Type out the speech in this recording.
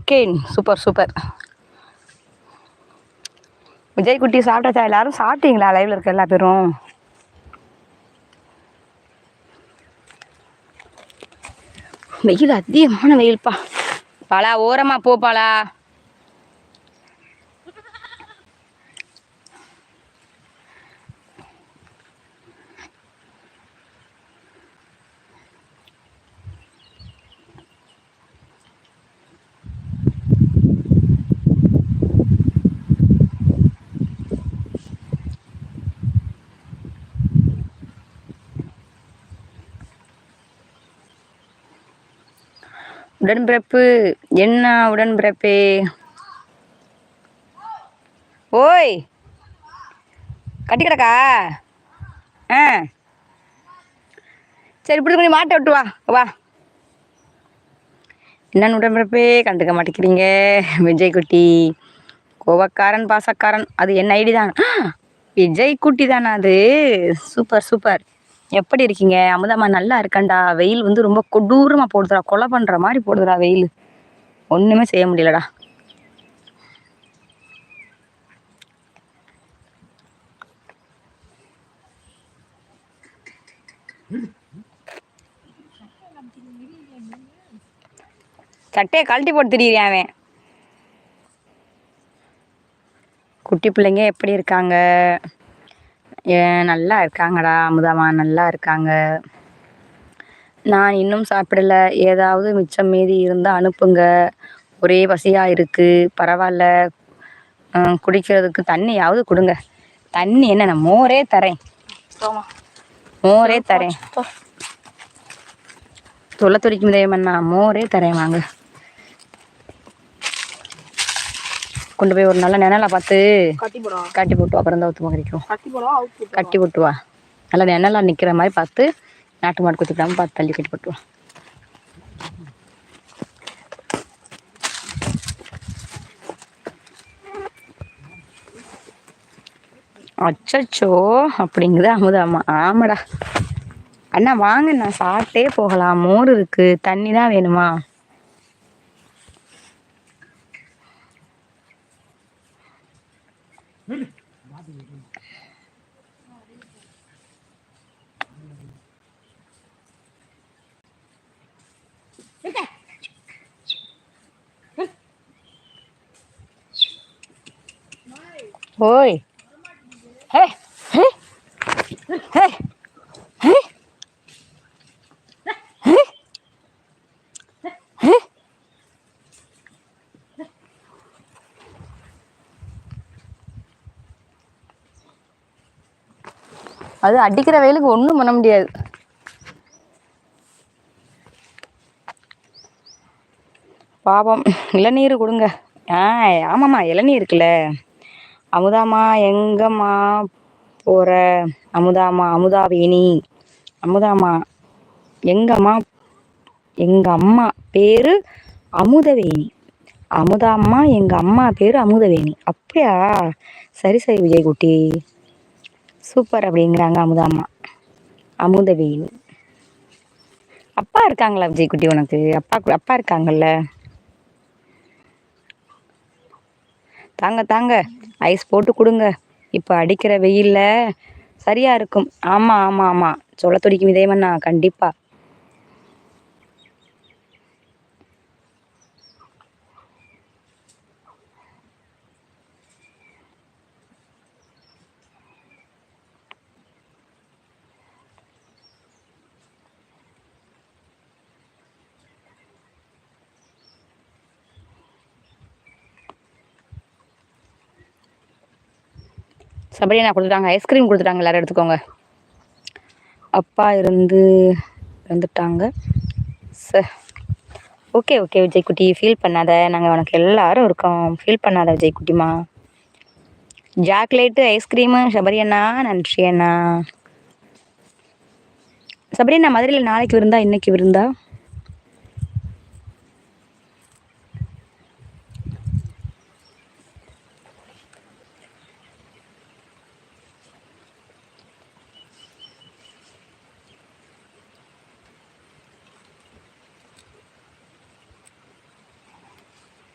Okay, super super. Vijay குட்டி சாப்பிட்டாச்சா? எல்லாரும் சாப்பிட்டீங்களா? லைவ்ல இருக்க எல்லா பேரும் வெயில் அதிகமான வெயில்ப்பா. பாலா ஓரமா போ பாலா. உடன்பிறப்பு என்ன உடன்பிறப்பே? ஓய் கட்டி கிடக்கா? ஆ சரி, இப்படி கொஞ்சம் மாட்டை விட்டு வா வா. என்னன்னு உடன்பிறப்பே கண்டுக்க மாட்டேங்கிறீங்க. விஜய் குட்டி கோவக்காரன் பாசக்காரன், அது என்ன ஐடி தான். விஜய் குட்டி தானே அது? Super super. எப்படி இருக்கீங்க? அமுதாம்மா நல்லா இருக்கண்டா. வெயில் வந்து ரொம்ப கொடூரமாக போடுதுடா, கொலை பண்ணுற மாதிரி போடுதுடா வெயில். ஒன்றுமே செய்ய முடியலடா. சட்டையை கழட்டி போட்டு திரியிறான் அவன். குட்டி பிள்ளைங்க எப்படி இருக்காங்க? நல்லா இருக்காங்கடா அமுதாம்மா, நல்லா இருக்காங்க. நான் இன்னும் சாப்பிடல. ஏதாவது மிச்சம் மீதி இருந்தால் அனுப்புங்க. ஒரே பசியாக இருக்குது. பரவாயில்ல, குடிக்கிறதுக்கு தண்ணியாவது கொடுங்க. தண்ணி என்ன, நான் மோரே தரேன். மோரே தரேன். தொலை துடிக்கும் தேவண்ணா, மோரே தரேன் வாங்க. கொண்டு போய் ஒரு நல்ல நிழலை பார்த்து கட்டி போட்டு அப்புறம் தான் ஊற்றுமா கிடைக்கும். கட்டி போட்டு வா. நல்லா நிழலாக நிற்கிற மாதிரி பார்த்து, நாட்டு மாடு குத்திக்காமல் பார்த்து தள்ளி கட்டி போட்டு வா. அச்சோ அப்படிங்குது அமுதாம்மா. ஆமாடா அண்ணா வாங்க, நான் சாப்பிட்டே போகலாம். மோர் இருக்கு, தண்ணி தான் வேணுமா? ஓய் ஹே ஹே ஹே ஹே ஹே. அது அடிக்கிற வெயிலுக்கு ஒன்றும் பண்ண முடியாது. பாவம், இளநீர் கொடுங்க. ஆமாம்மா, இளநீர் இருக்குல்ல. அமுதாம்மா எங்கம்மா போகிற? அமுதாம்மா, அமுதாவேணி. அமுதாம்மா எங்கம்மா? எங்கள் அம்மா பேர் அமுதவேணி. அமுதாம்மா எங்கள் அம்மா பேர் அமுதவேணி. அப்படியா? சரி சரி விஜய் குட்டி, சூப்பர் அப்படிங்கிறாங்க அமுதாம்மா. அமுதவேணி. அப்பா இருக்காங்களா விஜய் குட்டி உனக்கு? அப்பா இருக்காங்கல்ல. தாங்க தாங்க, ஐஸ் போட்டு கொடுங்க. இப்போ அடிக்கிற வெயிலில் சரியாக இருக்கும். ஆமாம் ஆமாம் ஆமாம், சொல்ல துடிக்கும் இதேமண்ணா, கண்டிப்பாக. சபரினா கொடுத்துட்டாங்க, ஐஸ்கிரீம் கொடுத்துட்டாங்க, எல்லோரும் எடுத்துக்கோங்க. அப்பா இருந்துட்டாங்க சார். ஓகே ஓகே விஜய் குட்டி, ஃபீல் பண்ணாத, நாங்கள் உனக்கு எல்லாரும் இருக்கோம். ஃபீல் பண்ணாத விஜய் குட்டிமா. சாக்லேட்டு ஐஸ்கிரீமு சபரி அண்ணா, நன்றி அண்ணா. சபரி அண்ணா, மதுரையில் நாளைக்கு விருந்தா இன்னைக்கு விருந்தா?